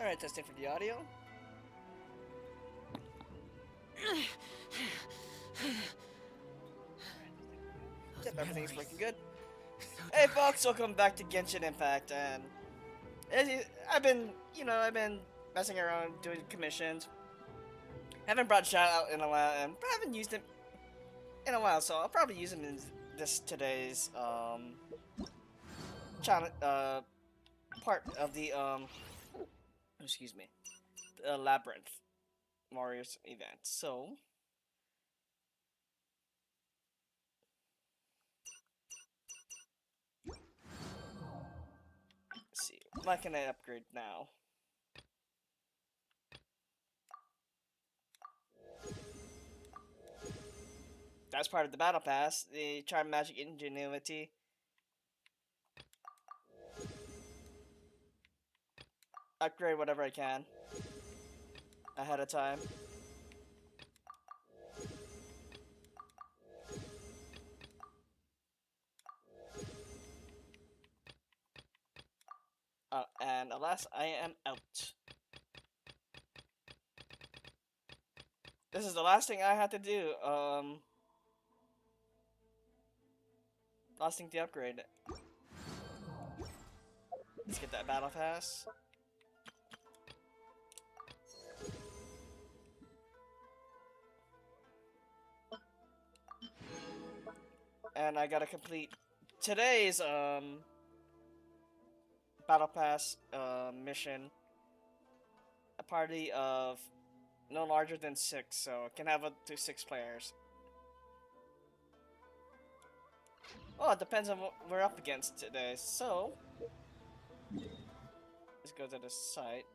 Alright, testing for the audio. Yep, everything's working good. Hey folks, welcome back to Genshin Impact, and I've been messing around doing commissions. Haven't brought Shot out in a while, and I haven't used him in a while, so I'll probably use him in today's challenge part of the excuse me, the Labyrinth Warriors Event. So let's see, what can I upgrade now? That's part of the battle pass. The charm, magic, ingenuity. Upgrade whatever I can ahead of time. And alas, I am out. This is the last thing I had to do. Last thing to upgrade. Let's get that battle pass. And I gotta complete today's battle pass mission. A party of no larger than 6, so it can have up to 6 players. Well, it depends on what we're up against today. So let's go to the site.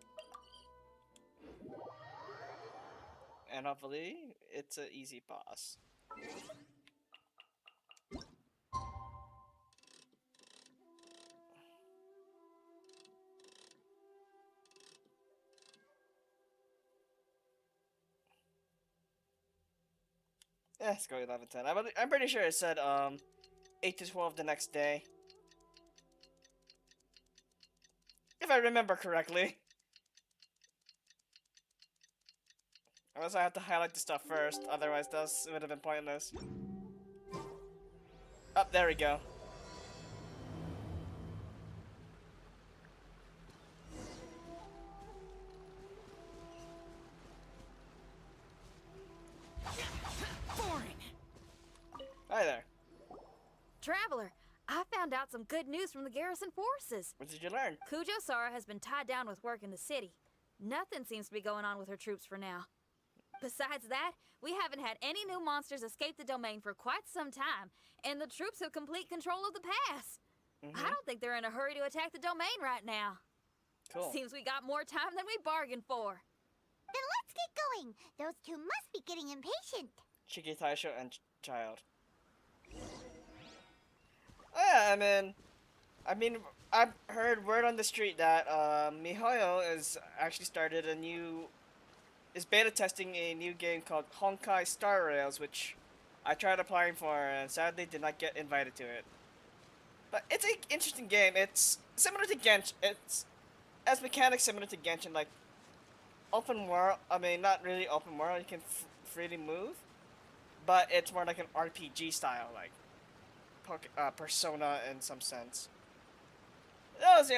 And hopefully it's an easy boss. Yeah, let's go 11-10. I'm pretty sure it said 8 to 12 the next day. If I remember correctly. Unless I have to highlight the stuff first, otherwise this would have been pointless. Oh, there we go. Boring. Hi there. Traveler, I found out some good news from the garrison forces. What did you learn? Kujo-Sara has been tied down with work in the city. Nothing seems to be going on with her troops for now. Besides that, we haven't had any new monsters escape the domain for quite some time, and the troops have complete control of the pass. I don't think they're in a hurry to attack the domain right now. Cool. Seems we got more time than we bargained for. Then let's get going. Those two must be getting impatient. Shiki Taishou and Childe. Oh yeah, I've heard word on the street that Mihoyo is actually started is beta testing a new game called Honkai Star Rails, which I tried applying for and sadly did not get invited to it. But it's an interesting game. It's similar to Genshin. It's as mechanics similar to Genshin, like open world. I mean, not really open world. You can freely move, but it's more like an RPG style, like Persona in some sense. That's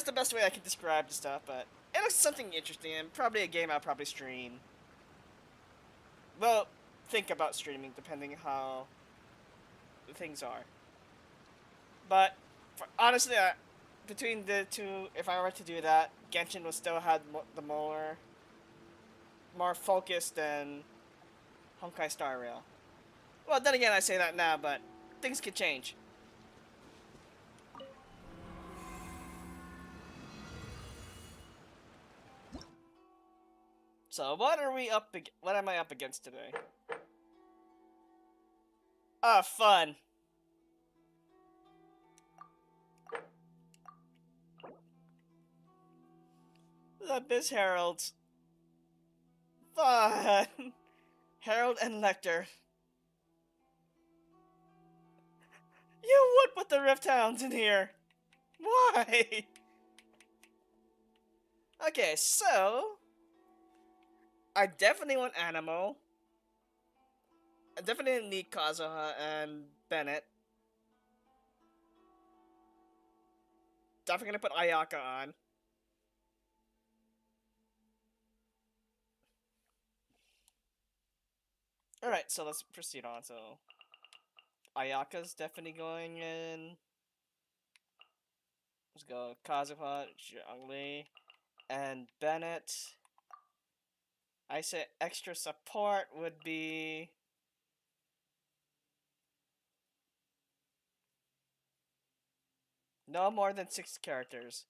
the best way I can describe the stuff, but it looks something interesting and probably a game I'll probably stream. Well, think about streaming depending how things are. But honestly, between the two, if I were to do that, Genshin would still have the more focus than Honkai Star Rail. Well, then again, I say that now, but things could change. So what are we up? What am I up against today? Ah, fun. The Abyss Heralds. Fun. Herald and Lecter. You would put the Rift Hounds in here. Why? Okay, so I definitely want Animo. I definitely need Kazuha and Bennett. Definitely gonna put Ayaka on. Alright, so let's proceed on. So Ayaka's definitely going in. Let's go Kazuha, Zhongli, and Bennett. I say extra support would be no more than 6 characters.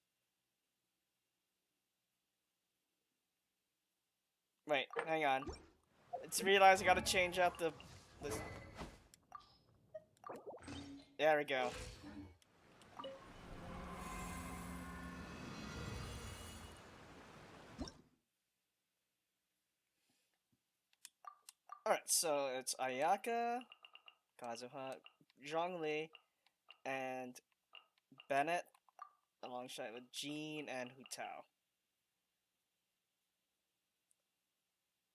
Wait, hang on. It's realized I gotta change up the. There we go. Alright, so it's Ayaka, Kazuha, Zhongli, and Bennett, alongside with Jean and Hu Tao.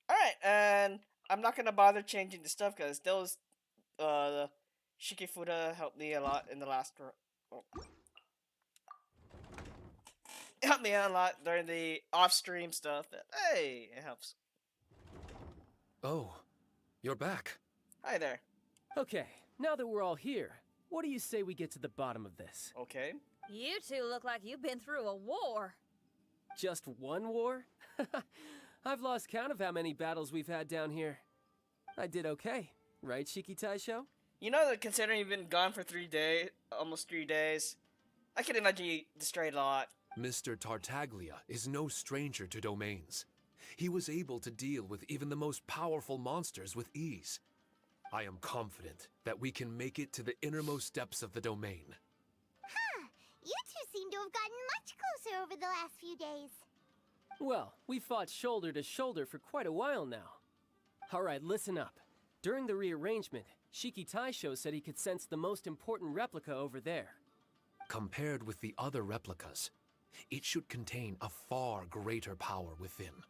Alright, and I'm not gonna bother changing the stuff because those Shikifuda helped me a lot in the last helped me out a lot during the off-stream stuff. Hey, it helps. Oh, you're back. Hi there. Okay, now that we're all here, what do you say we get to the bottom of this? Okay. You two look like you've been through a war. Just one war? I've lost count of how many battles we've had down here. I did okay, right, Shiki Taishou? You know that considering you've been gone for 3 days, almost 3 days, I can imagine you destroyed a lot. Mr. Tartaglia is no stranger to domains. He was able to deal with even the most powerful monsters with ease. I am confident that we can make it to the innermost depths of the domain. Huh. You two seem to have gotten much closer over the last few days. Well, we fought shoulder to shoulder for quite a while now. Alright, listen up. During the rearrangement, Shiki Taishou said he could sense the most important replica over there. Compared with the other replicas, it should contain a far greater power within.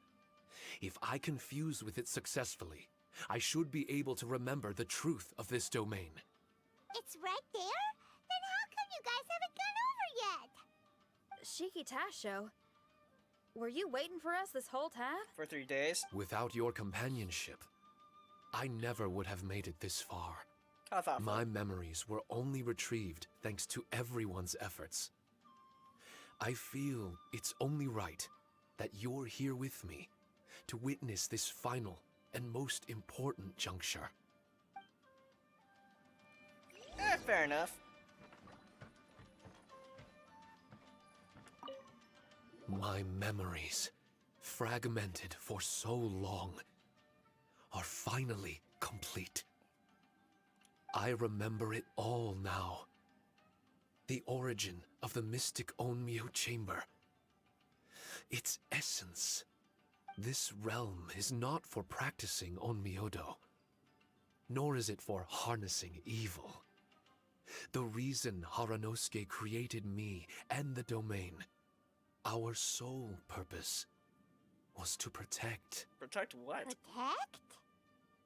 If I can fuse with it successfully, I should be able to remember the truth of this domain. It's right there? Then how come you guys haven't gone over yet? Shiki Taishou, were you waiting for us this whole time? For 3 days. Without your companionship, I never would have made it this far. How thoughtful. My memories were only retrieved thanks to everyone's efforts. I feel it's only right that you're here with me to witness this final and most important juncture. Fair enough. My memories, fragmented for so long, are finally complete. I remember it all now. The origin of the mystic Onmyo chamber. Its essence. This realm is not for practicing Onmyodo, nor is it for harnessing evil. The reason Haranosuke created me and the domain, our sole purpose, was to protect. Protect what? Protect?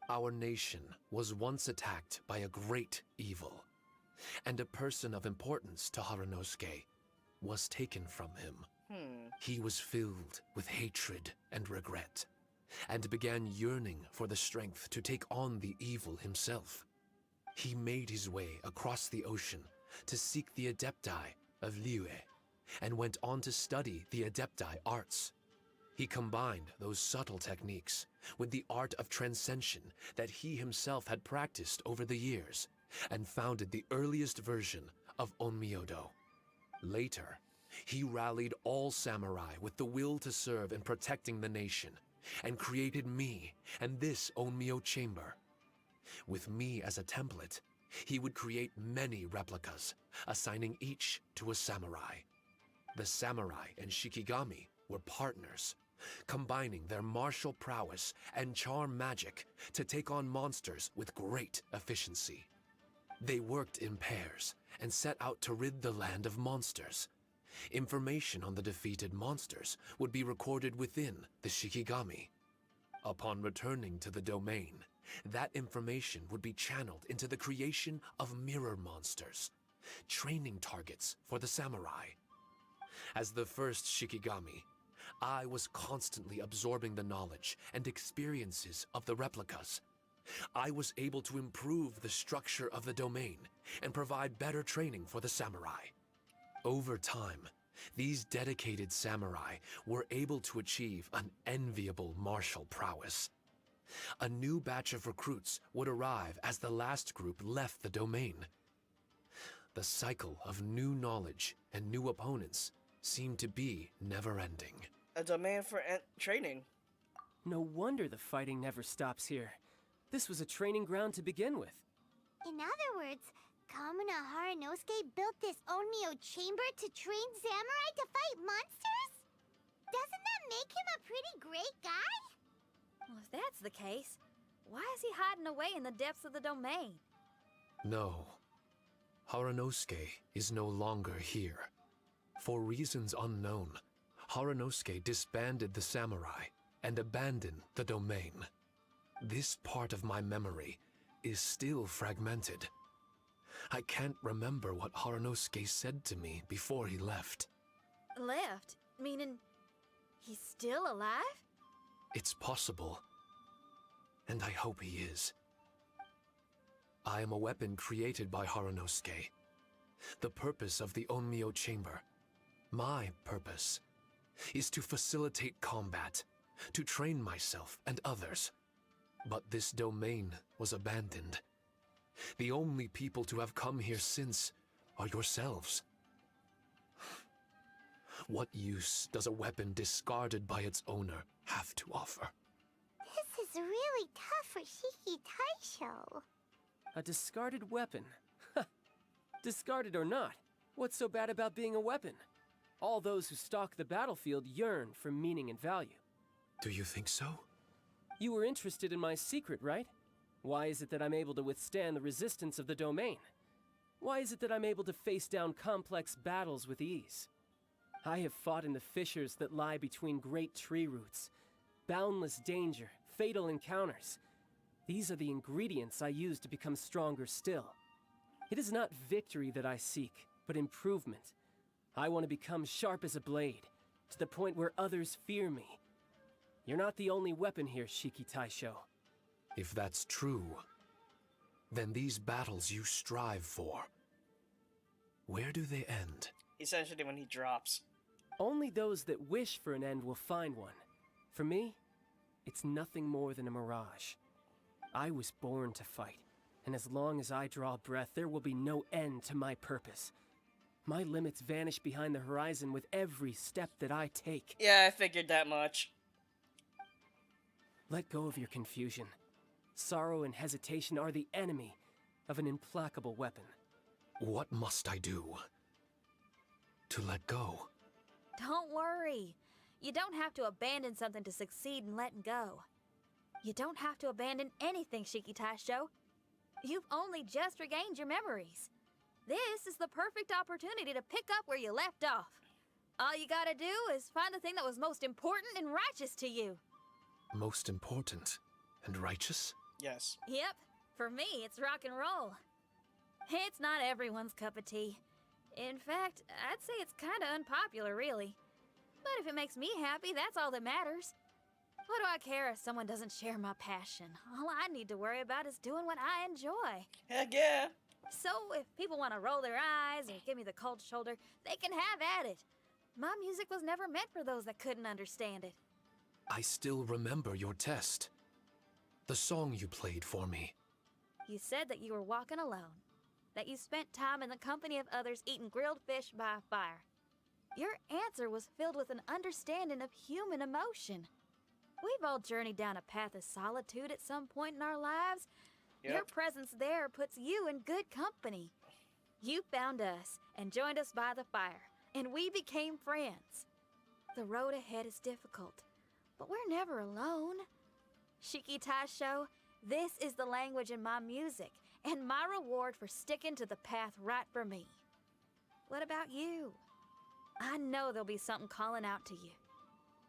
Our nation was once attacked by a great evil, and a person of importance to Haranosuke was taken from him. He was filled with hatred and regret, and began yearning for the strength to take on the evil himself. He made his way across the ocean to seek the Adepti of Liyue, and went on to study the Adepti arts. He combined those subtle techniques with the art of transcension that he himself had practiced over the years, and founded the earliest version of Onmyodo. Later, he rallied all samurai with the will to serve in protecting the nation, and created me and this Onmyo chamber. With me as a template, he would create many replicas, assigning each to a samurai. The samurai and Shikigami were partners, combining their martial prowess and charm magic to take on monsters with great efficiency. They worked in pairs and set out to rid the land of monsters. Information on the defeated monsters would be recorded within the Shikigami. Upon returning to the domain, that information would be channeled into the creation of mirror monsters, training targets for the samurai. As the first Shikigami, I was constantly absorbing the knowledge and experiences of the replicas. I was able to improve the structure of the domain and provide better training for the samurai. Over time, these dedicated samurai were able to achieve an enviable martial prowess. A new batch of recruits would arrive as the last group left the domain. The cycle of new knowledge and new opponents seemed to be never-ending. A domain for training. No wonder the fighting never stops here. This was a training ground to begin with. In other words, Kamuna Haranosuke built this Onmyo chamber to train samurai to fight monsters? Doesn't that make him a pretty great guy? Well, if that's the case, why is he hiding away in the depths of the domain? No. Haranosuke is no longer here. For reasons unknown, Haranosuke disbanded the samurai and abandoned the domain. This part of my memory is still fragmented. I can't remember what Haranosuke said to me before he left. Left? Meaning he's still alive? It's possible. And I hope he is. I am a weapon created by Haranosuke. The purpose of the Onmyo chamber, my purpose, is to facilitate combat, to train myself and others. But this domain was abandoned. The only people to have come here since are yourselves. What use does a weapon discarded by its owner have to offer? This is really tough for Shiki Taishou. A discarded weapon. Discarded or not, what's so bad about being a weapon? All those who stalk the battlefield yearn for meaning and value. Do you think so? You were interested in my secret, right? Why is it that I'm able to withstand the resistance of the domain? Why is it that I'm able to face down complex battles with ease? I have fought in the fissures that lie between great tree roots. Boundless danger, fatal encounters. These are the ingredients I use to become stronger still. It is not victory that I seek, but improvement. I want to become sharp as a blade, to the point where others fear me. You're not the only weapon here, Shiki Taishou. If that's true, then these battles you strive for, where do they end? Essentially when he drops. Only those that wish for an end will find one. For me, it's nothing more than a mirage. I was born to fight, and as long as I draw breath, there will be no end to my purpose. My limits vanish behind the horizon with every step that I take. Yeah, I figured that much. Let go of your confusion. Sorrow and hesitation are the enemy of an implacable weapon. What must I do to let go? Don't worry. You don't have to abandon something to succeed in letting go. You don't have to abandon anything, Shiki Taishou. You've only just regained your memories. This is the perfect opportunity to pick up where you left off. All you gotta do is find the thing that was most important and righteous to you. Most important and righteous? Yes. Yep, for me, it's rock and roll. It's not everyone's cup of tea. In fact, I'd say it's kinda unpopular, really. But if it makes me happy, that's all that matters. What do I care if someone doesn't share my passion? All I need to worry about is doing what I enjoy. Heck yeah. So if people want to roll their eyes or give me the cold shoulder, they can have at it. My music was never meant for those that couldn't understand it. I still remember your test. The song you played for me. You said that you were walking alone, that you spent time in the company of others eating grilled fish by a fire. Your answer was filled with an understanding of human emotion. We've all journeyed down a path of solitude at some point in our lives. Yep. Your presence there puts you in good company. You found us and joined us by the fire, and we became friends. The road ahead is difficult, but we're never alone. Shiki Taishou, this is the language in my music, and my reward for sticking to the path right for me. What about you? I know there'll be something calling out to you.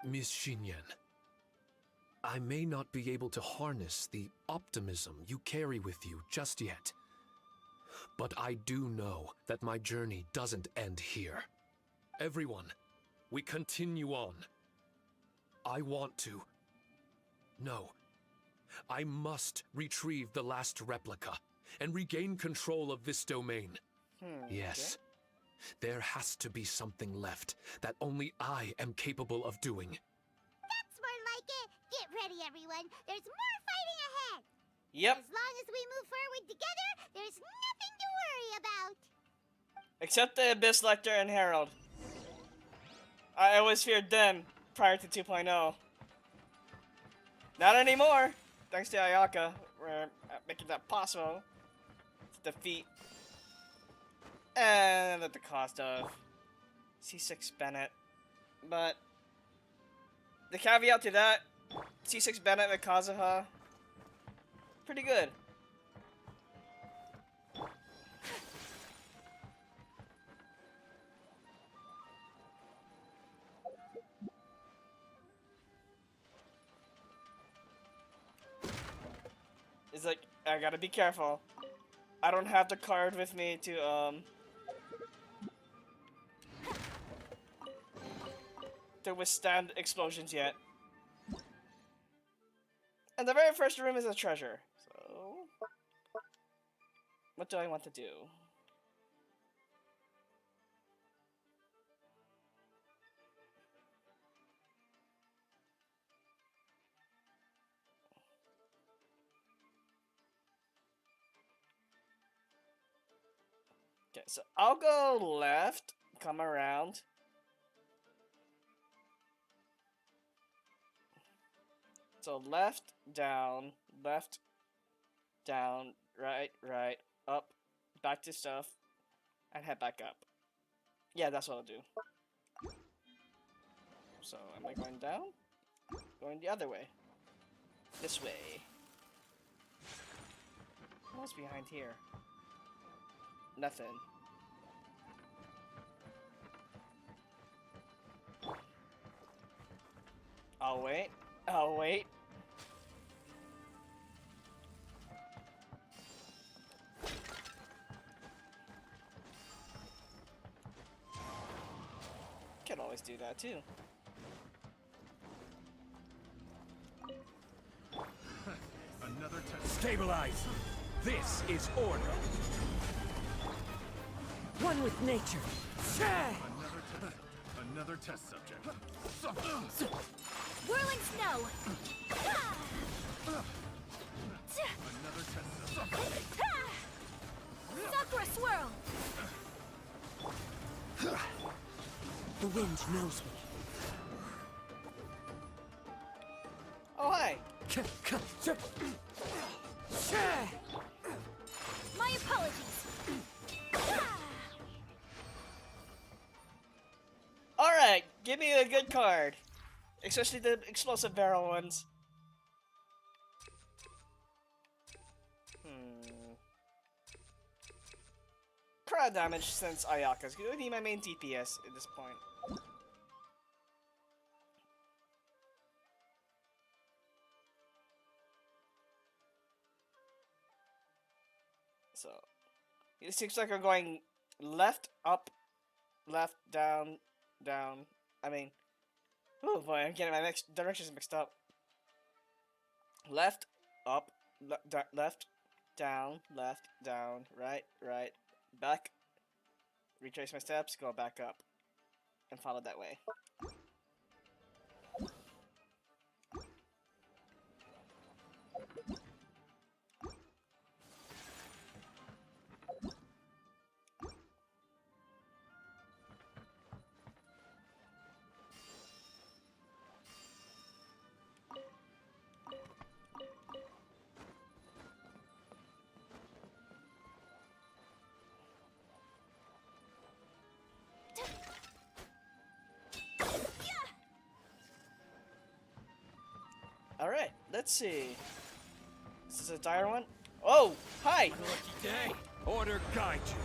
Miss Xinyan, I may not be able to harness the optimism you carry with you just yet, but I do know that my journey doesn't end here. Everyone, we continue on. I want to... No. I must retrieve the last replica and regain control of this domain. Yes. There has to be something left that only I am capable of doing. That's more like it. Get ready, everyone. There's more fighting ahead. Yep. As long as we move forward together, there's nothing to worry about. Except the Abyss Lecter and Herald. I always feared them prior to 2.0. Not anymore. Thanks to Ayaka, we're making that possible to defeat. And at the cost of C6 Bennett. But the caveat to that, C6 Bennett with Kazuha, pretty good. It's like, I gotta be careful. I don't have the card with me to withstand explosions yet. And the very first room is a treasure. So, what do I want to do? Okay, so I'll go left, come around. So left, down, right, up, back to stuff, and head back up. Yeah, that's what I'll do. So, am I going down? Going the other way. This way. What's behind here? Nothing. I'll wait. I'll wait. Can always do that too. Another test. Stabilize! This is order! One with nature! Another test subject. Whirling snow! Another test subject. Sakura swirl! The wind knows me. Oh, hi! My apologies! Alright, give me a good card. Especially the explosive barrel ones. Crowd damage since Ayaka's gonna be my main DPS at this point. So, it seems like we're going left, up, left, down, down. I mean, oh boy, I'm getting my directions mixed up. Left, up, left, down, right, back. Retrace my steps, go back up, and follow that way. Alright, let's see. This is a dire one. Oh, hi! Lucky day! Order guide you!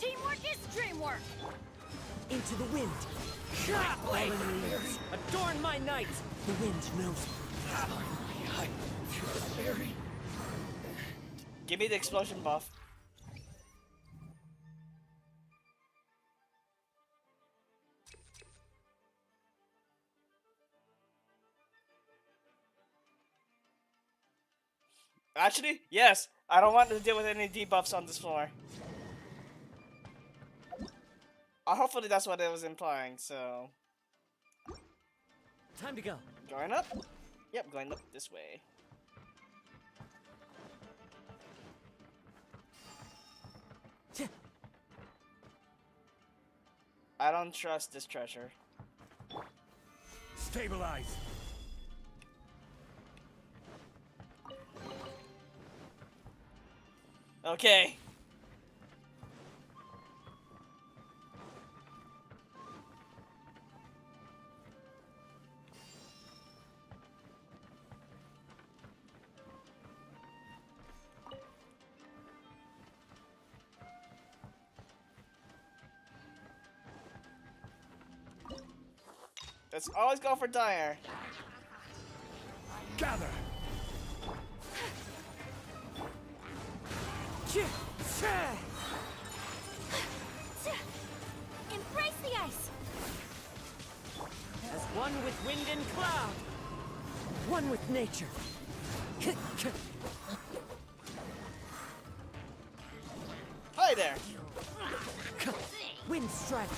Teamwork is dreamwork! Into the wind. Blade! Fallen leaves. Adorn my night! The wind knows me. Give me the explosion buff. Actually, yes. I don't want to deal with any debuffs on this floor. Hopefully that's what it was implying, so... Time to go. Going up? Yep, going up this way. I don't trust this treasure. Stabilize. Okay. Let's always go for Dire. Gather. Embrace the ice! As one with wind and cloud! One with nature. Hi there. Wind strike.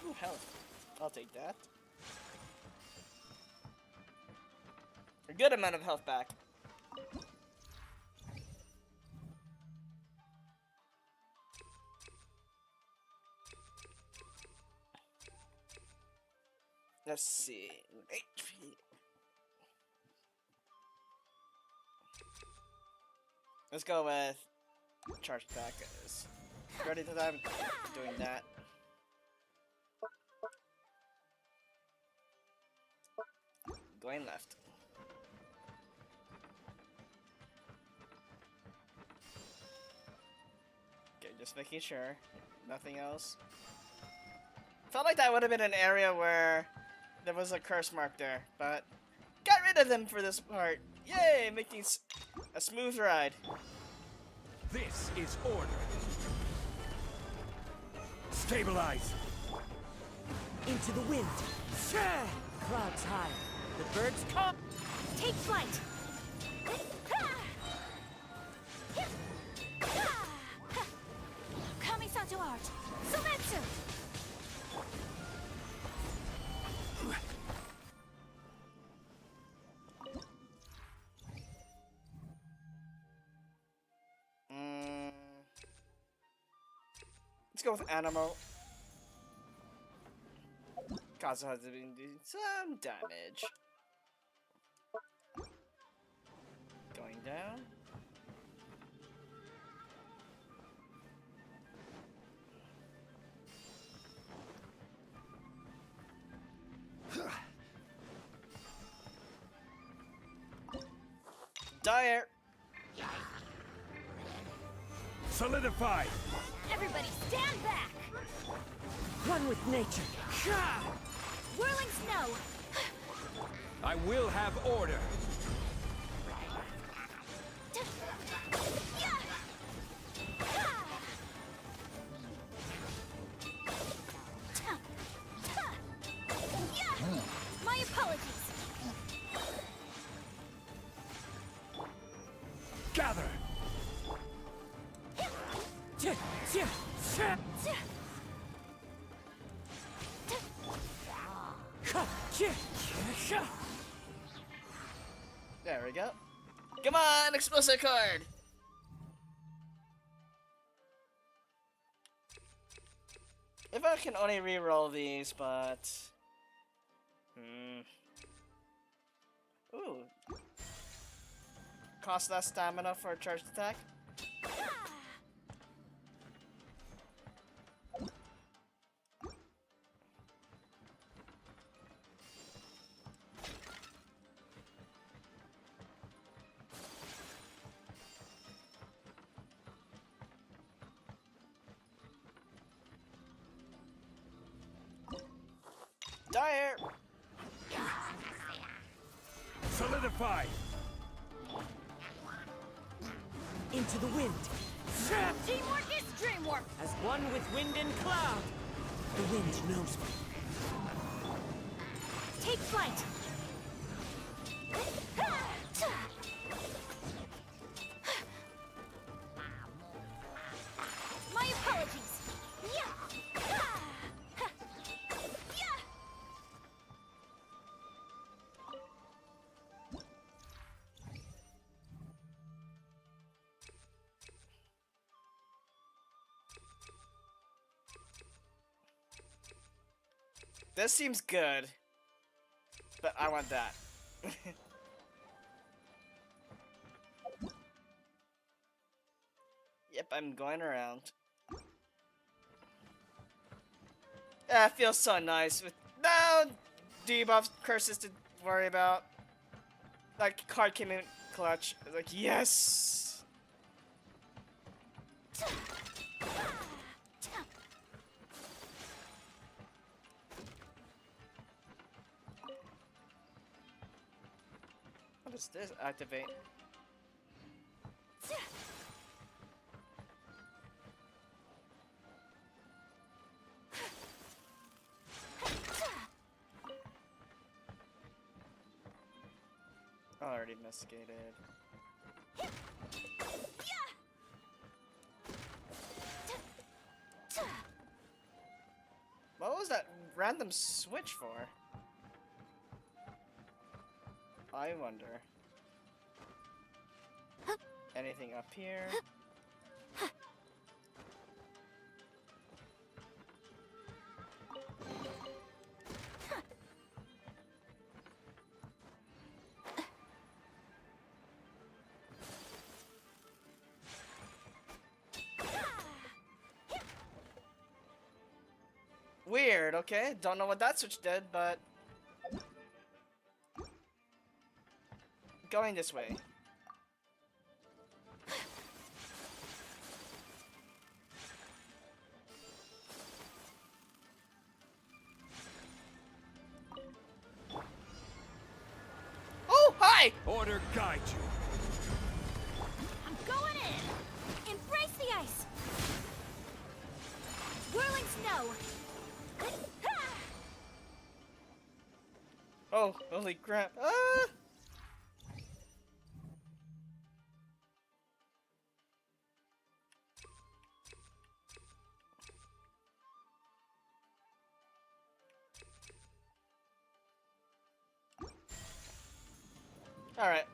Ooh, health. I'll take that. A good amount of health back. Let's see. HP. Let's go with charge attack. Ready to them doing that. Going left. Okay, just making sure. Nothing else. Felt like that would have been an area where there was a curse mark there, but got rid of them for this part. Yay, making a smooth ride. This is order. Stabilize. Into the wind. Clouds high. The birds come! Take flight! Kamisato art! Sometsu! Let's go with animal. Kazu has been doing some damage. Going down. Dire. Solidify. Everybody stand back! One with nature. Whirling snow! I will have order. My apologies! Gather. There we go. Come on, explosive card! If I can only reroll these, but... Ooh. Cost less stamina for a charged attack? dire. Solidify! Into the wind. Teamwork is dreamwork. As one with wind and cloud. The wind knows me. Take flight. My apologies. This seems good, but I want that. Yep, I'm going around. Yeah, it feels so nice with no debuff curses to worry about. Like card came in clutch. I was like, yes. What does this activate? Already investigated. What was that random switch for? I wonder. Anything up here? Weird, okay. Don't know what that switch did, but... Going this way. Oh, hi! Order guide you. I'm going in. Embrace the ice. Whirling snow. Oh, holy crap. Ah! All right.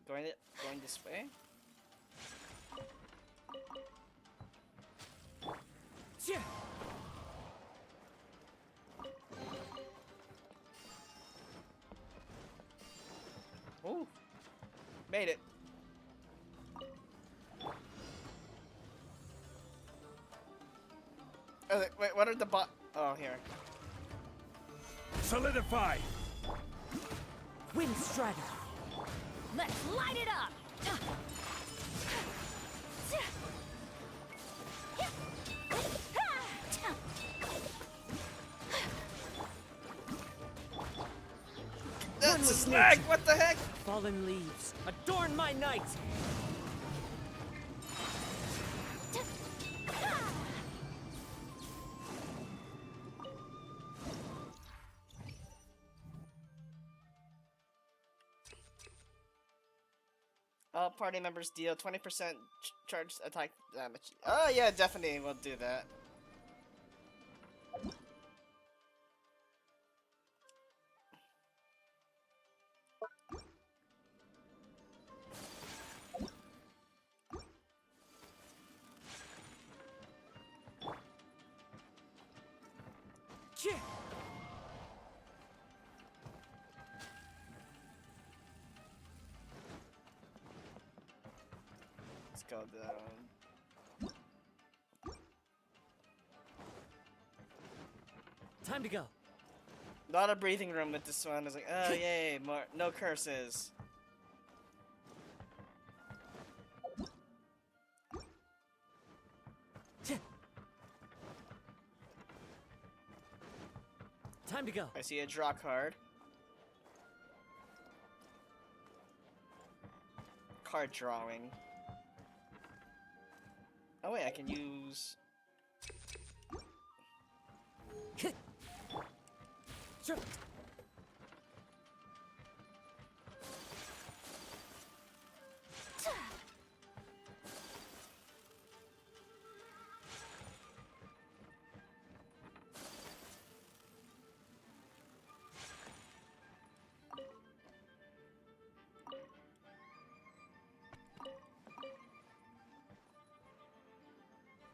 Going this way. Yeah. Oh, made it. Oh, wait, what are the Oh, here. Solidify! Wind Strider. Let's light it up. That's a with snag! nature. What the heck? Fallen leaves. Adorn my night. All party members deal 20% charge attack damage. Oh yeah, definitely we'll do that. Yeah. Let's go down. Time to go. Not a breathing room with this one. I was like, oh yay, more no curses. Time to go. I see a draw card. Card drawing. Oh wait, I can use... Sure.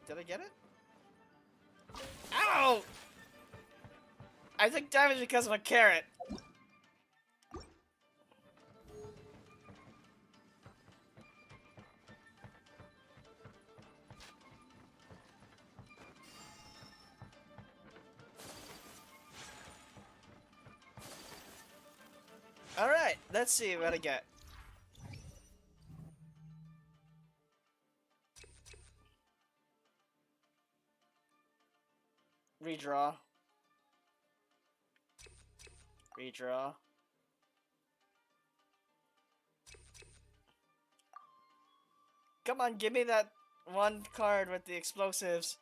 Did I get it? Ow! I took damage because of a carrot. Alright, let's see what I get. Redraw. Redraw. Come on, give me that one card with the explosives.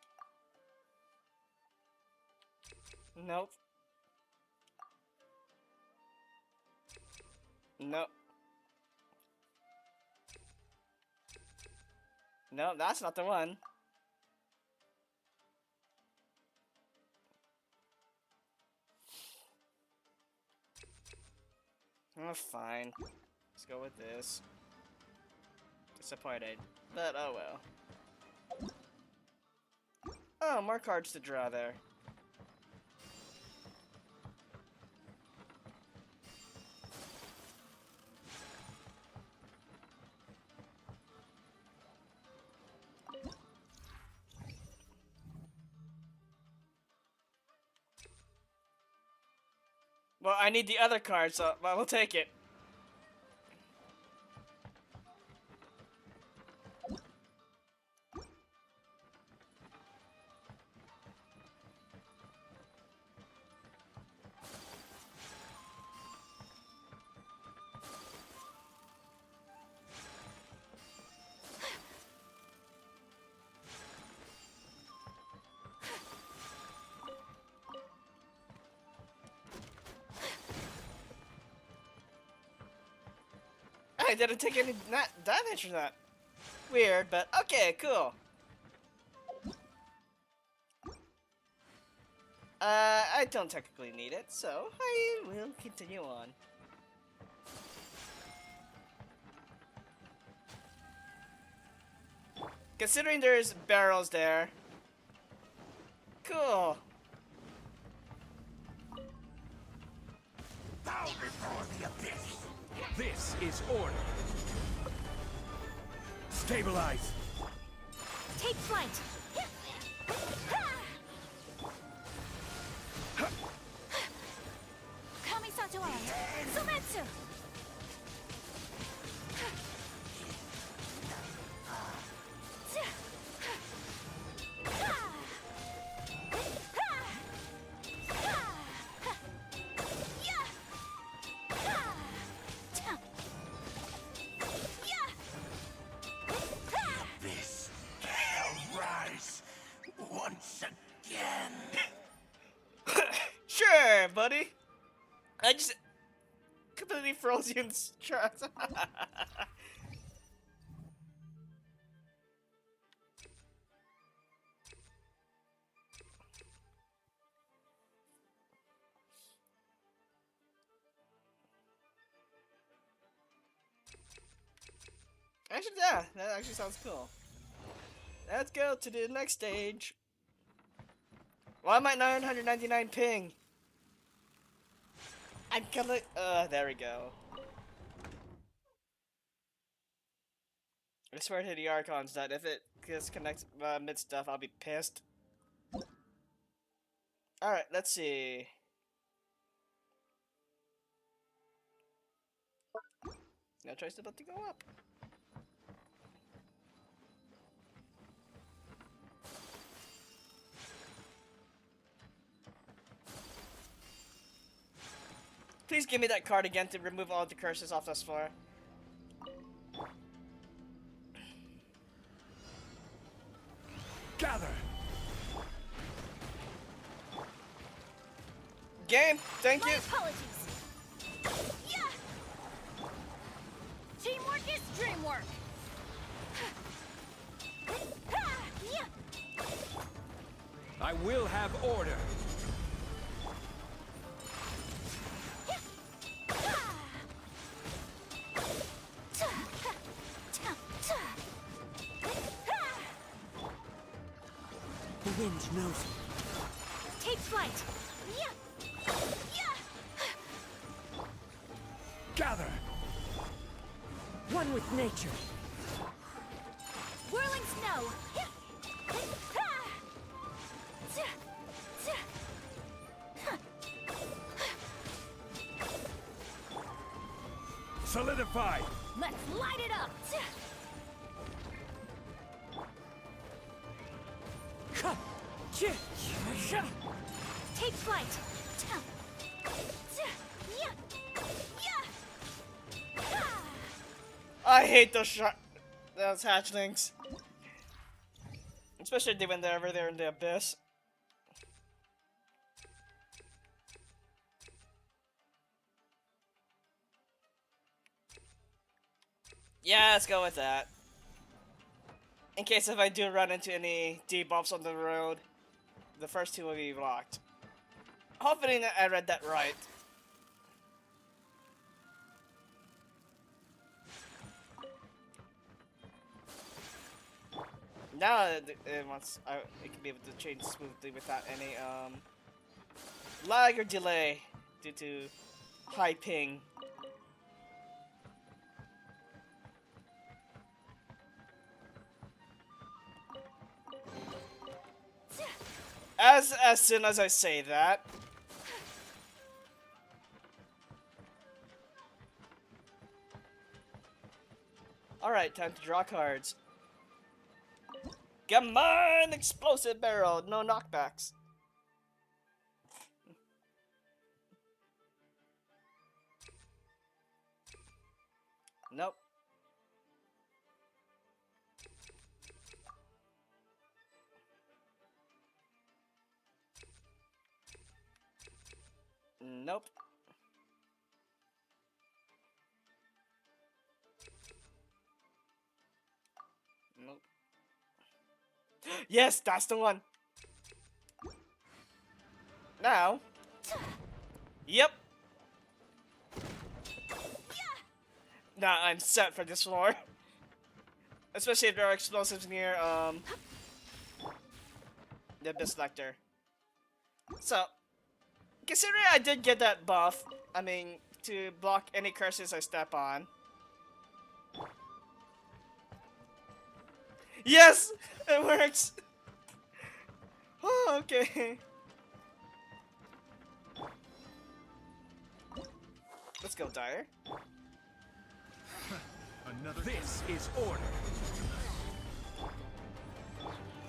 Nope. Nope. Nope, that's not the one. Oh, fine. Let's go with this. Disappointed. But oh well. Oh, more cards to draw there. Well, I need the other card, so well, we'll take it. I didn't take any damage from that. Weird, but okay, cool. I don't technically need it, so I will continue on. Considering there's barrels there. Cool. Bow before the abyss. This is order. Stabilize. Take flight. Kamisato Sumetsu. This shall rise once again. Sure, buddy. I just completely froze you in stress. Actually, yeah, that actually sounds cool. Let's go to the next stage. Why am I 999 ping? I'm gonna. There we go. I swear to the Archons that if it disconnects mid stuff, I'll be pissed. Alright, let's see. No choice about to go up. Please give me that card again to remove all the curses off this floor. Gather. Game, thank My you. apologies. Yeah. Teamwork is dreamwork. I will have order. The wind knows. Take flight. Gather. One with nature. Whirling snow. Solidify. Let's light it up. Take flight. I hate those hatchlings. Especially when they're over there in the abyss. Yeah, let's go with that. In case if I do run into any debuffs on the road, the first two will be blocked. Hopefully I read that right. Now it can be able to change smoothly without any lag or delay due to high ping. As soon as I say that, alright, time to draw cards. Come on, explosive barrel, no knockbacks. Nope. Nope. Nope. Yes, that's the one. Now. Yep. Now I'm set for this floor. Especially if there are explosives near the Abyss Lector. So, considering I did get that buff, I mean, to block any curses I step on. Yes! It works! Oh, okay. Let's go, Dire. This is order.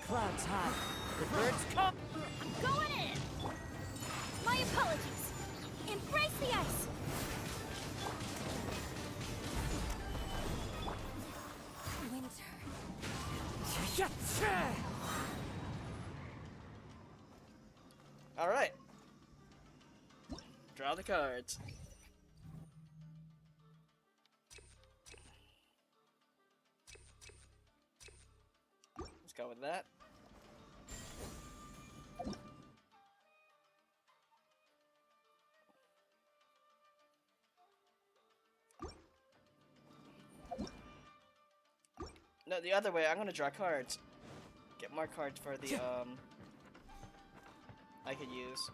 Clouds high. The birds come. I'm going in. My apologies. Embrace the ice. Winter. Alright. Draw the cards. Let's go with that. No, the other way. I'm gonna draw cards. Get more cards for the I could use.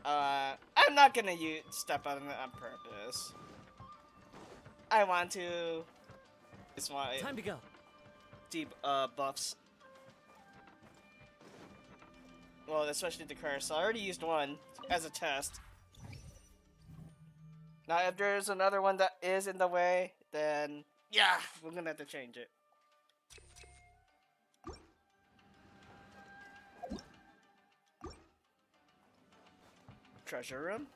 I'm not gonna step on it on purpose. I want to. It's my Time to go. deep buffs. Well, especially the curse. I already used one as a test. Now, if there's another one that is in the way, then yeah, we're gonna have to change it. Treasure room?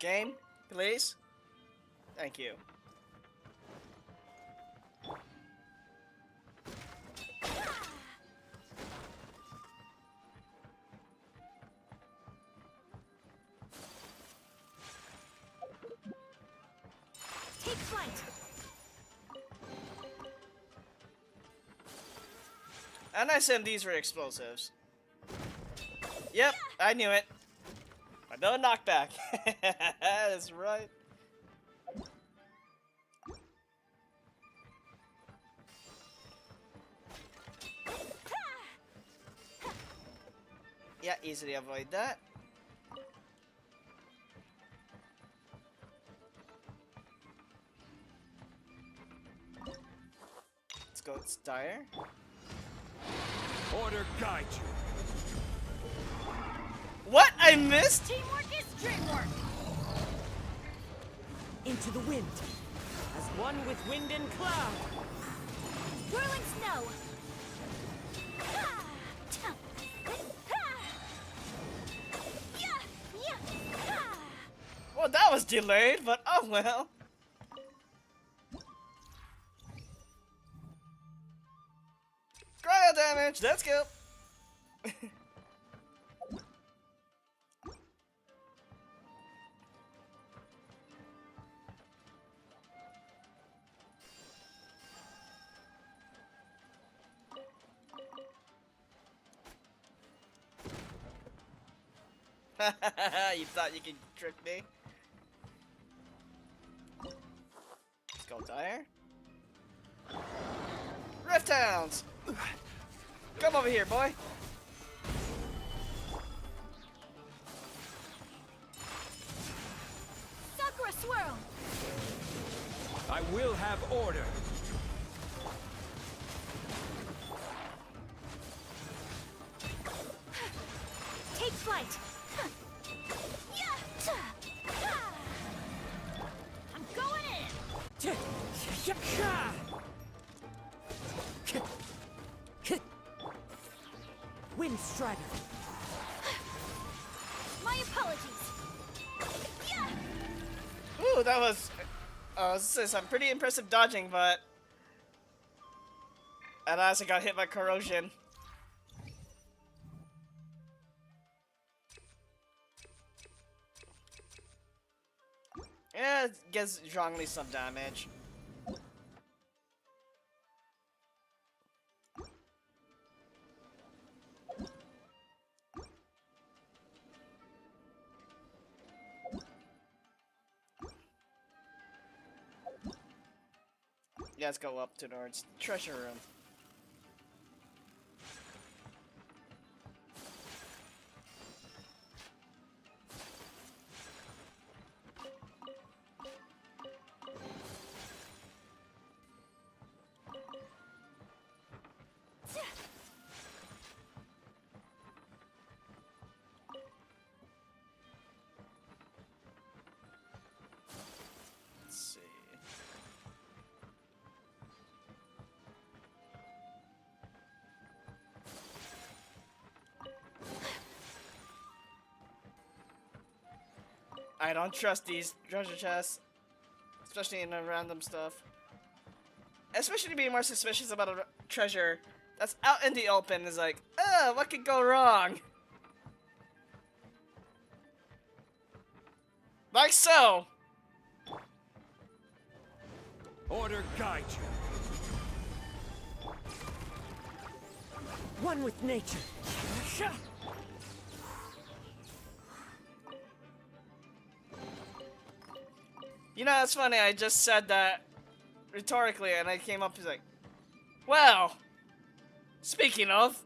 Game, please. Thank you. Take flight. And I assume these were explosives. Yep, I knew it. No knockback. That's right. Yeah, easily avoid that. Let's go, it's dire. Order guide you. What? I missed? Teamwork is dreamwork. Into the wind. As one with wind and cloud. Whirling snow. Well, that was delayed, but oh well. Cryo damage, let's go. You thought you could trick me? Skull Tire. Rift Hounds! Come over here, boy! Sakura swirl. I will have order. Take flight. I'm going in. Wind Strider. My apologies. Ooh, that was some pretty impressive dodging, but at last I got hit by corrosion. Yeah, it gives Zhongli some damage. Yeah, let's go up towards the treasure room. Let's see. I don't trust these treasure chests, especially in the random stuff. Especially being more suspicious about a treasure that's out in the open is like, what could go wrong? Like so. Order guide you. One with nature. You know, it's funny, I just said that rhetorically and I came up as like, well, speaking of.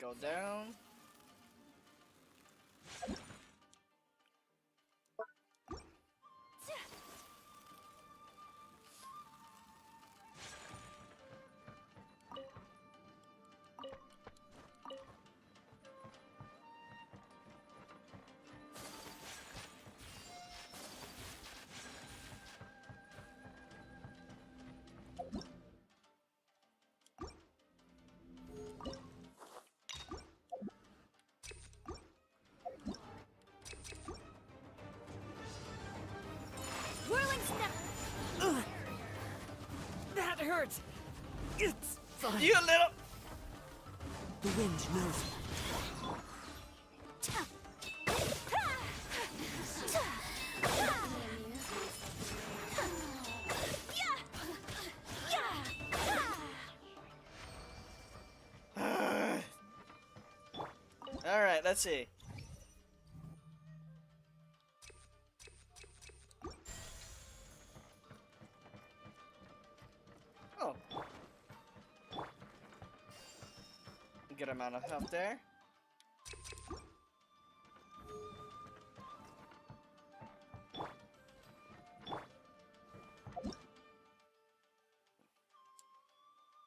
go down. Whirling snap! Ugh. That hurts. It's fine. You little. The wind knows it. All right, let's see. Oh. Good amount of health there.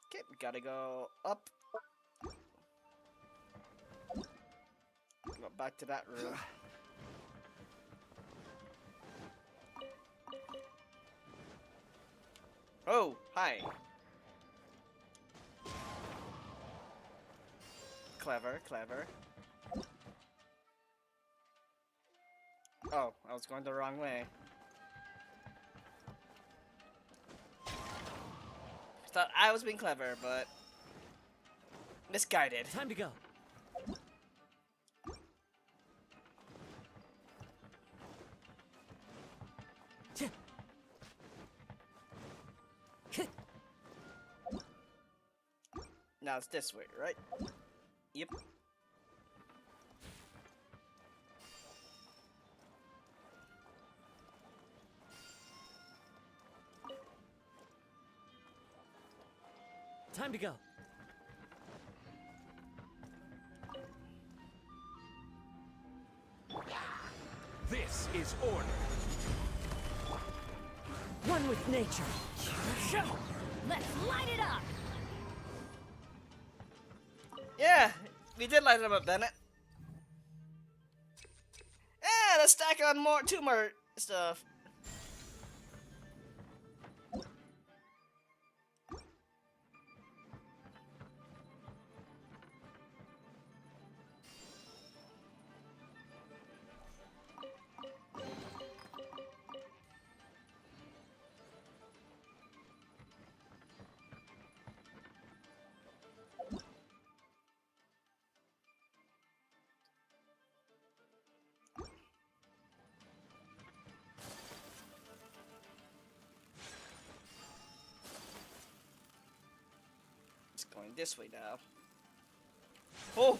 Okay, we gotta go up. Go back to that room. Oh, hi. Clever, clever. Oh, I was going the wrong way. Thought I was being clever, but misguided. Time to go. Now it's this way, right? Yep. Time to go. This is order. One with nature. Let's light it up! Yeah, we did light them up, Bennett. Yeah, let's stack on two more stuff. Going this way now. Oh!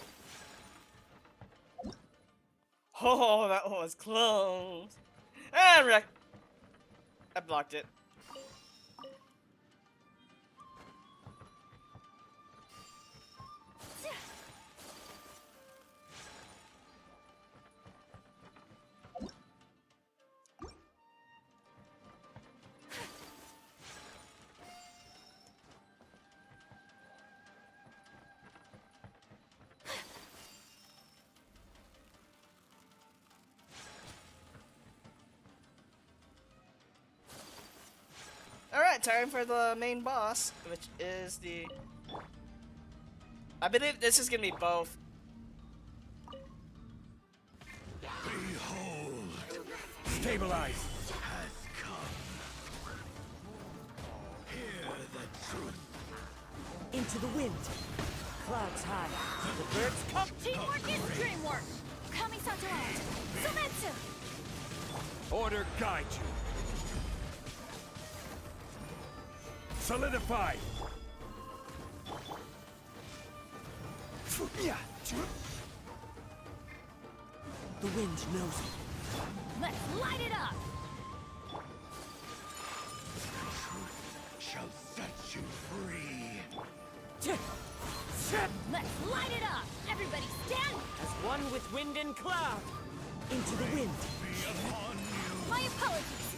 Oh, that was close. And wreck. I blocked it. Alright, time for the main boss, which is the... I believe this is gonna be both. Behold, stabilize. Has come. Hear the truth. Into the wind. Clouds high. The birds come. Teamwork is dreamwork! Kami-sato out! Sumetsu! Order guide you. Solidify. The wind knows it. Let's light it up! Shall set you free. Let's light it up! Everybody stand! As one with wind and cloud. Into the wind. My apologies!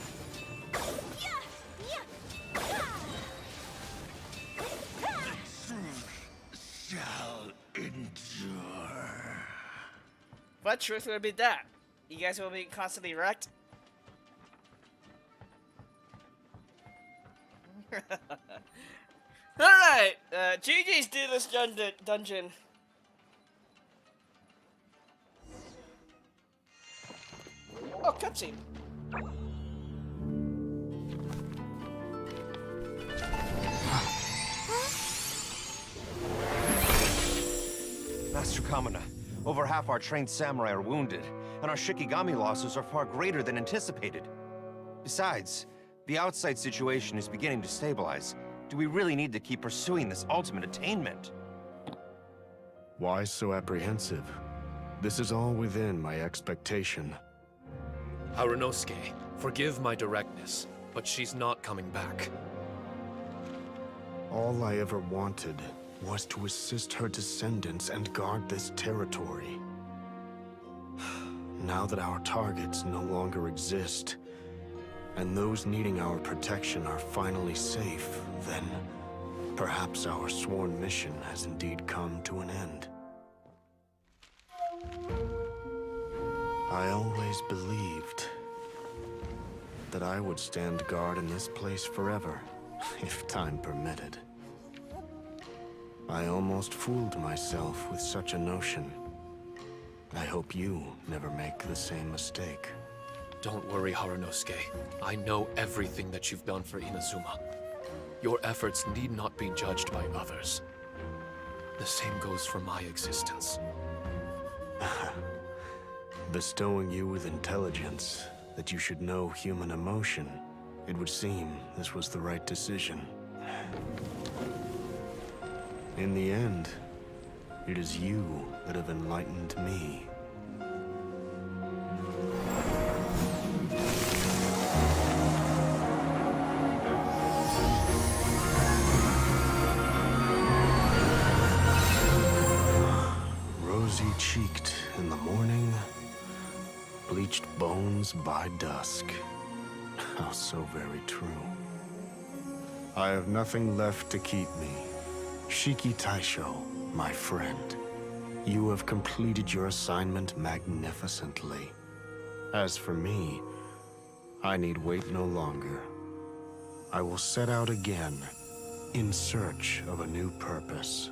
Yeah! Yeah! Shall endure. What truth would be that? You guys will be constantly wrecked? Alright, GG's do this dungeon. Oh, cutscene. Master Kamina, over half our trained samurai are wounded, and our Shikigami losses are far greater than anticipated. Besides, the outside situation is beginning to stabilize. Do we really need to keep pursuing this ultimate attainment? Why so apprehensive? This is all within my expectation. Harunosuke, forgive my directness, but she's not coming back. All I ever wanted was to assist her descendants and guard this territory. Now that our targets no longer exist, and those needing our protection are finally safe, then perhaps our sworn mission has indeed come to an end. I always believed that I would stand guard in this place forever, if time permitted. I almost fooled myself with such a notion. I hope you never make the same mistake. Don't worry, Harunosuke. I know everything that you've done for Inazuma. Your efforts need not be judged by others. The same goes for my existence. Bestowing you with intelligence, that you should know human emotion, it would seem this was the right decision. In the end, it is you that have enlightened me. Rosy-cheeked in the morning, bleached bones by dusk. How so very true. I have nothing left to keep me. Shiki Taishou, my friend. You have completed your assignment magnificently. As for me, I need wait no longer. I will set out again, in search of a new purpose.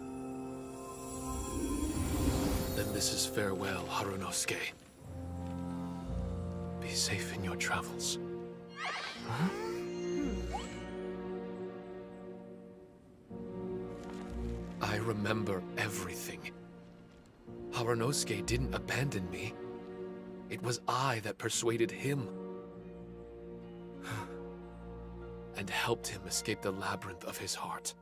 Then this is farewell, Harunosuke. Be safe in your travels. Huh? I remember everything. Harunosuke didn't abandon me. It was I that persuaded him. And helped him escape the labyrinth of his heart.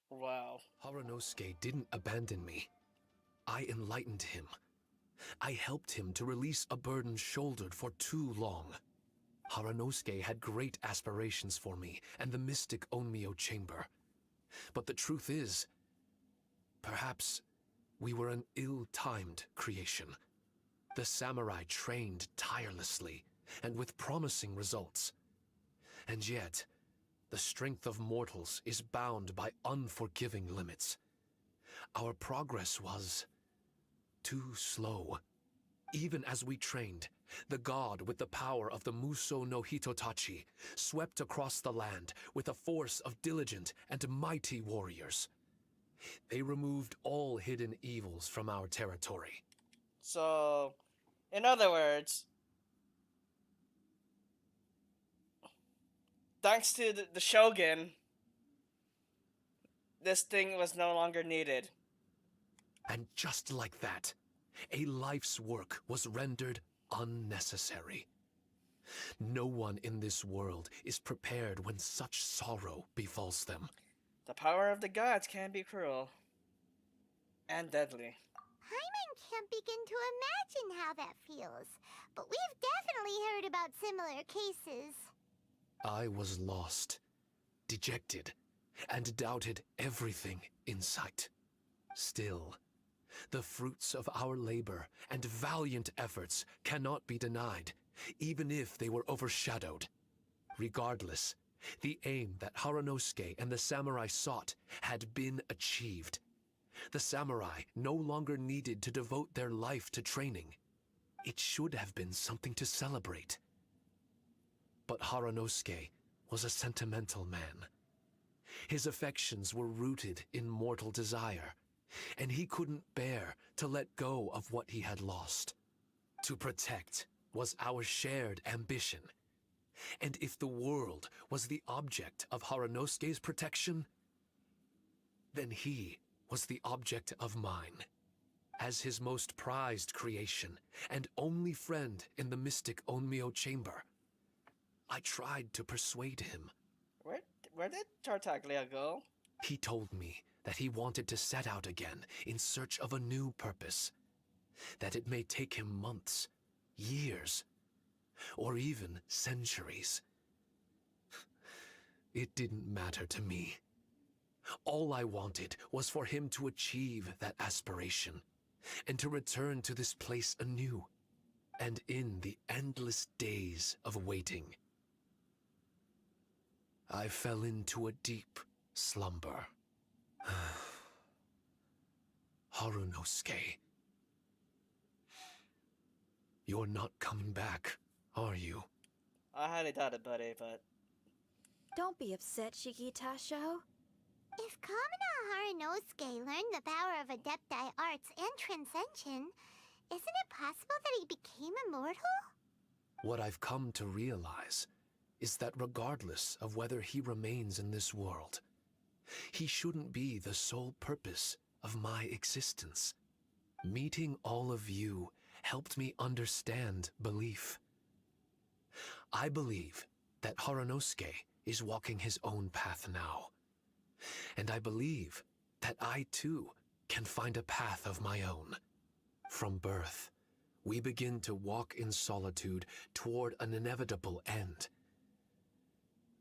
Wow. Harunosuke didn't abandon me. I enlightened him. I helped him to release a burden shouldered for too long. Harunosuke had great aspirations for me and the mystic Onmyo chamber. But the truth is, perhaps we were an ill-timed creation. The samurai trained tirelessly and with promising results. And yet, the strength of mortals is bound by unforgiving limits. Our progress was too slow. Even as we trained, the god with the power of the Muso no Hitotachi swept across the land with a force of diligent and mighty warriors. They removed all hidden evils from our territory. So, in other words, thanks to the Shogun, this thing was no longer needed. And just like that, a life's work was rendered unnecessary. No one in this world is prepared when such sorrow befalls them. The power of the gods can be cruel. And deadly. Hyman can't begin to imagine how that feels, but we've definitely heard about similar cases. I was lost, dejected, and doubted everything in sight. Still, the fruits of our labor and valiant efforts cannot be denied, even if they were overshadowed. Regardless, the aim that Haranosuke and the samurai sought had been achieved. The samurai no longer needed to devote their life to training. It should have been something to celebrate. But Haranosuke was a sentimental man. His affections were rooted in mortal desire, and he couldn't bear to let go of what he had lost. To protect was our shared ambition. And if the world was the object of Haranosuke's protection, then he was the object of mine. As his most prized creation and only friend in the mystic Onmyo chamber, I tried to persuade him. Where did Tartaglia go? He told me that he wanted to set out again in search of a new purpose. That it may take him months, years, or even centuries. It didn't matter to me. All I wanted was for him to achieve that aspiration, and to return to this place anew, and in the endless days of waiting, I fell into a deep slumber. Harunosuke, you're not coming back, are you? I highly doubt it, buddy, but... Don't be upset, Shiki Taishou. If Kamina Haranosuke learned the power of Adepti Arts and Transcension, isn't it possible that he became immortal? What I've come to realize is that regardless of whether he remains in this world, he shouldn't be the sole purpose of my existence. Meeting all of you helped me understand belief. I believe that Haranosuke is walking his own path now. And I believe that I too can find a path of my own. From birth, we begin to walk in solitude toward an inevitable end.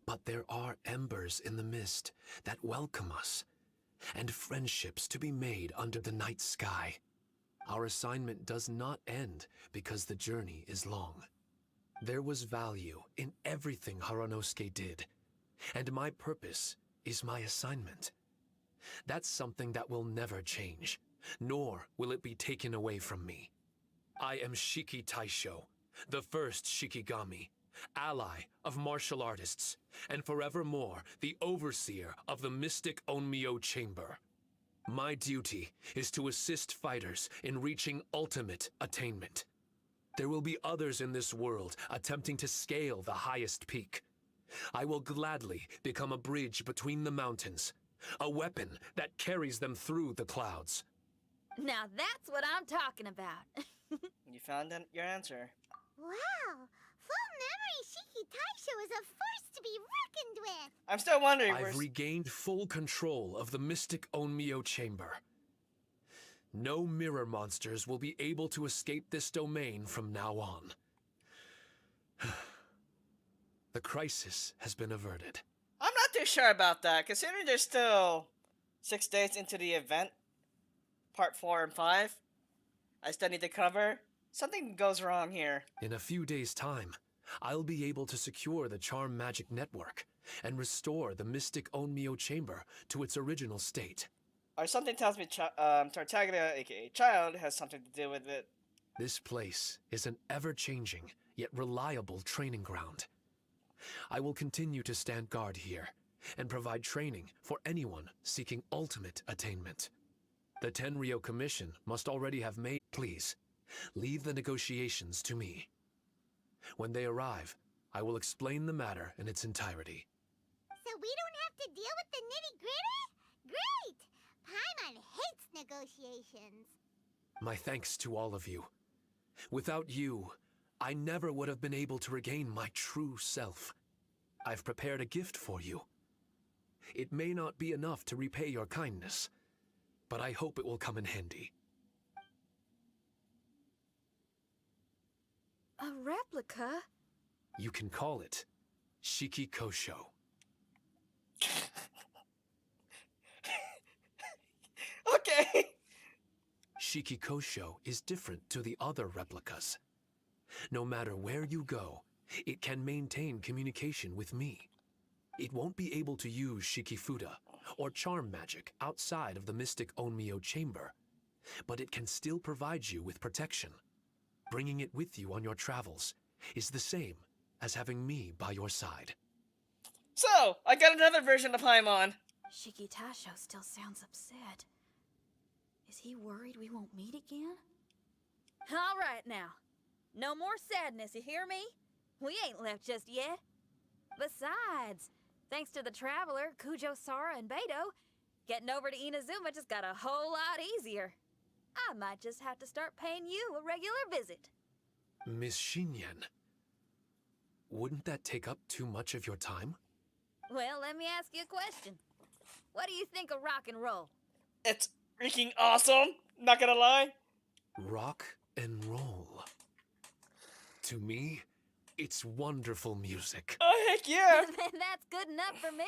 But there are embers in the mist that welcome us, and friendships to be made under the night sky. Our assignment does not end because the journey is long. There was value in everything Haranosuke did, and my purpose is my assignment. That's something that will never change, nor will it be taken away from me. I am Shiki Taishou, the first Shikigami, ally of martial artists, and forevermore the overseer of the mystic Onmyo chamber. My duty is to assist fighters in reaching ultimate attainment. There will be others in this world attempting to scale the highest peak. I will gladly become a bridge between the mountains, a weapon that carries them through the clouds. Now that's what I'm talking about. You found your answer. Wow! Full memory Shiki Taishou is a force to be reckoned with! I'm still wondering I've regained full control of the mystic Onmyo chamber. No mirror monsters will be able to escape this domain from now on. The crisis has been averted. I'm not too sure about that, considering there's still 6 days into the event. Part 4 and 5. I still need to cover. Something goes wrong here. In a few days' time, I'll be able to secure the Charm Magic Network and restore the mystic Onmyo chamber to its original state. Or something tells me Tartaglia, aka Childe, has something to do with it. This place is an ever-changing, yet reliable training ground. I will continue to stand guard here and provide training for anyone seeking ultimate attainment. The Tenryou Commission must already have made... Please, leave the negotiations to me. When they arrive, I will explain the matter in its entirety. So we don't have to deal with the nitty-gritty? Great! Paimon hates negotiations. My thanks to all of you. Without you, I never would have been able to regain my true self. I've prepared a gift for you. It may not be enough to repay your kindness, but I hope it will come in handy. A replica? You can call it Shiki Kosho. Okay. Shiki Taishou is different to the other replicas. No matter where you go, it can maintain communication with me. It won't be able to use Shikifuda or charm magic outside of the mystic Onmyo chamber, but it can still provide you with protection. Bringing it with you on your travels is the same as having me by your side. So, I got another version of Paimon. Shiki Taishou still sounds upset. Is he worried we won't meet again? All right now. No more sadness, you hear me? We ain't left just yet. Besides, thanks to the Traveler, Kujo, Sara, and Beto, getting over to Inazuma just got a whole lot easier. I might just have to start paying you a regular visit. Miss Xinyan, wouldn't that take up too much of your time? Well, let me ask you a question. What do you think of rock and roll? It's freaking awesome. Not gonna lie. Rock and roll. To me, it's wonderful music. Oh, heck yeah. Then that's good enough for me.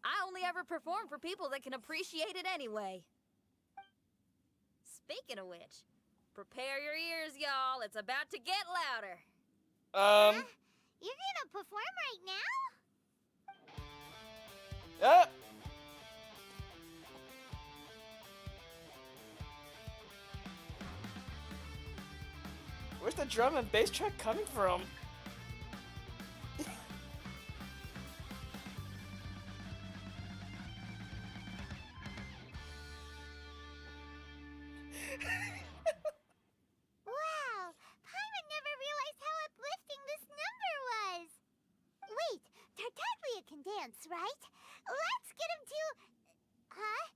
I only ever perform for people that can appreciate it anyway. Speaking of which, prepare your ears, y'all. It's about to get louder. You're gonna perform right now? Yeah. Where's the drum and bass track coming from? Wow, Paimon never realized how uplifting this number was. Wait, Tartaglia can dance, right? Let's get him to... Huh?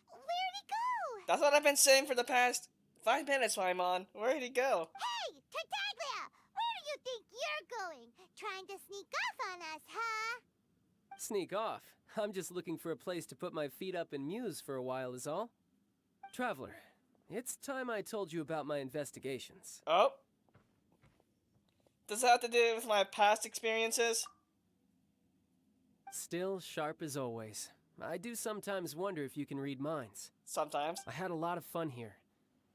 Where'd he go? That's what I've been saying for the past 5 minutes, Paimon. Where'd he go? Hey, Tartaglia! Where do you think you're going? Trying to sneak off on us, huh? Sneak off? I'm just looking for a place to put my feet up and muse for a while is all. Traveler, it's time I told you about my investigations. Oh. Does that have to do with my past experiences? Still sharp as always. I do sometimes wonder if you can read minds. Sometimes. I had a lot of fun here.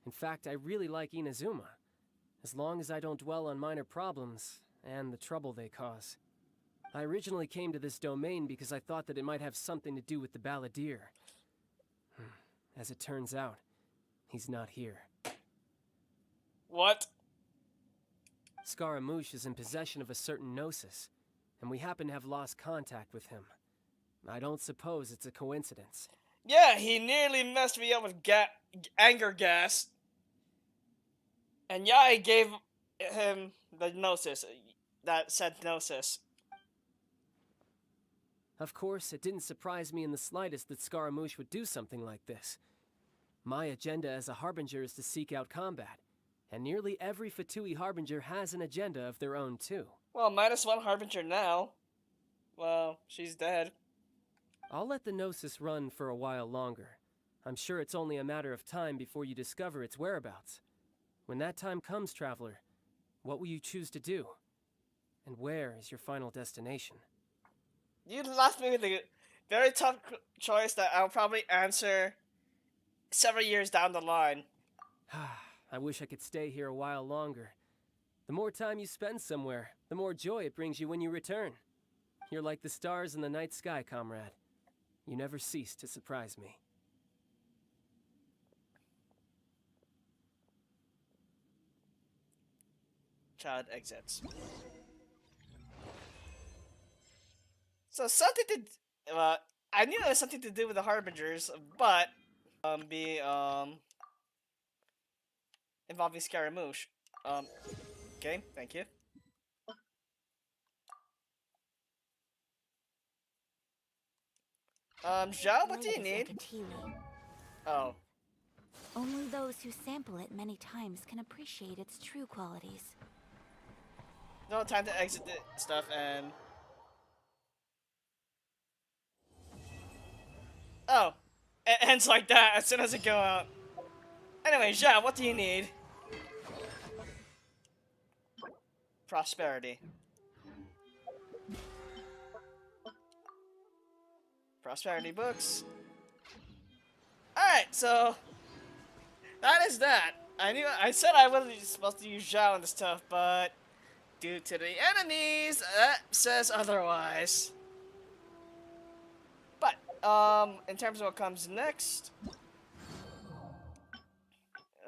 In fact, I really like Inazuma. As long as I don't dwell on minor problems and the trouble they cause. I originally came to this domain because I thought that it might have something to do with the balladeer. As it turns out, he's not here. What? Scaramouche is in possession of a certain gnosis, and we happen to have lost contact with him. I don't suppose it's a coincidence. Yeah, he nearly messed me up with anger gas. And yeah, I gave him the gnosis. That said gnosis. Of course, it didn't surprise me in the slightest that Scaramouche would do something like this. My agenda as a Harbinger is to seek out combat, and nearly every Fatui Harbinger has an agenda of their own too. Well, -1 Harbinger now. Well, she's dead. I'll let the Gnosis run for a while longer. I'm sure it's only a matter of time before you discover its whereabouts. When that time comes, Traveler, what will you choose to do? And where is your final destination? You left me with a very tough choice that I'll probably answer several years down the line. I wish I could stay here a while longer. The more time you spend somewhere, the more joy it brings you when you return. You're like the stars in the night sky, comrade. You never cease to surprise me. Child exits. So something to... I knew it was something to do with the Harbingers, but... involving Scaramouche. Okay, thank you. Zhao, what do you need? Oh. Only those who sample it many times can appreciate its true qualities. No time to exit the stuff and... Oh. It ends like that as soon as it go out. Anyway, Zhao, what do you need? Prosperity. Prosperity books. Alright, so that is that. I said I wasn't supposed to use Zhao and stuff, but due to the enemies, that says otherwise. But, in terms of what comes next...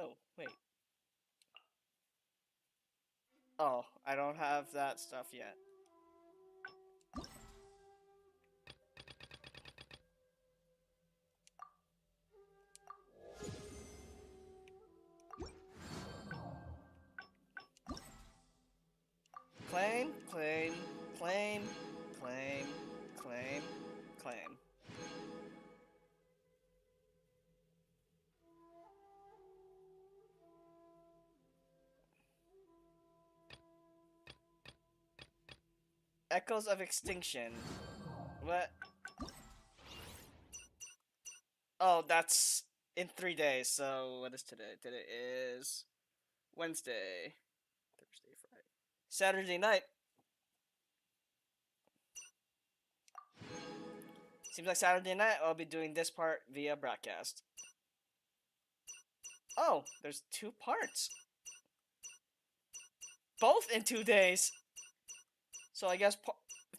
Oh, wait. Oh, I don't have that stuff yet. Claim, claim, claim, claim, claim, claim. Echoes of Extinction. What? Oh, that's in 3 days, so what is today? Today is Wednesday. Thursday, Friday. Saturday night. Seems like Saturday night I'll be doing this part via broadcast. Oh, there's 2 parts. Both in 2 days. So I guess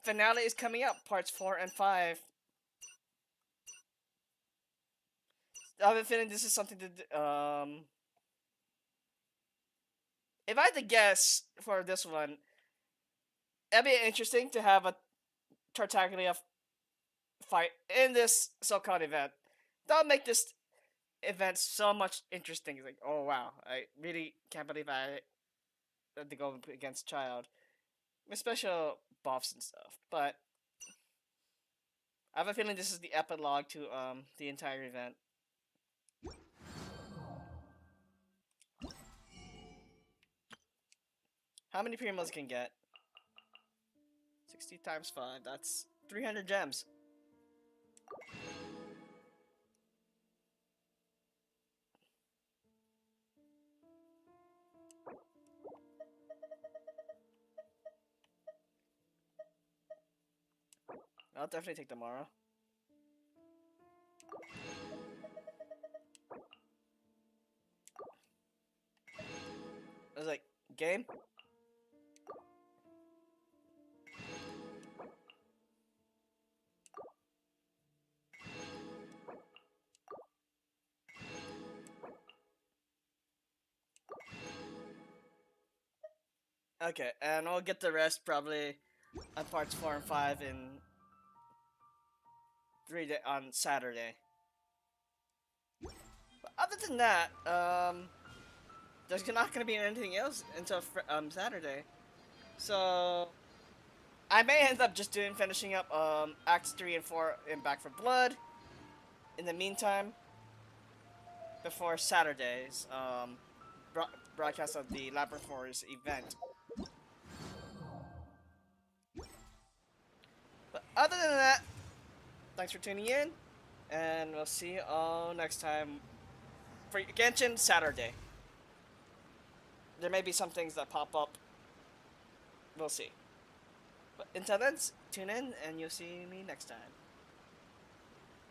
finale is coming up, parts 4 and 5. I have a feeling this is something to if I had to guess for this one, it'd be interesting to have a Tartaglia fight in this so-called event. That'll make this event so much interesting. It's like, oh wow, I really can't believe I had to go against Childe. With special buffs and stuff. But I have a feeling this is the epilogue to the entire event. How many primos can get? 60 times 5, that's 300 gems. I'll definitely take tomorrow. I was like, game? Okay, and I'll get the rest probably on parts 4 and 5 in 3 days on Saturday. But other than that, there's not gonna be anything else until Saturday. So I may end up just finishing up Acts 3 and 4 in Back for Blood. In the meantime, before Saturday's broadcast of the Labyrinth Warriors event. But other than that, thanks for tuning in, and we'll see you all next time for Genshin Saturday. There may be some things that pop up. We'll see. But until then, tune in, and you'll see me next time.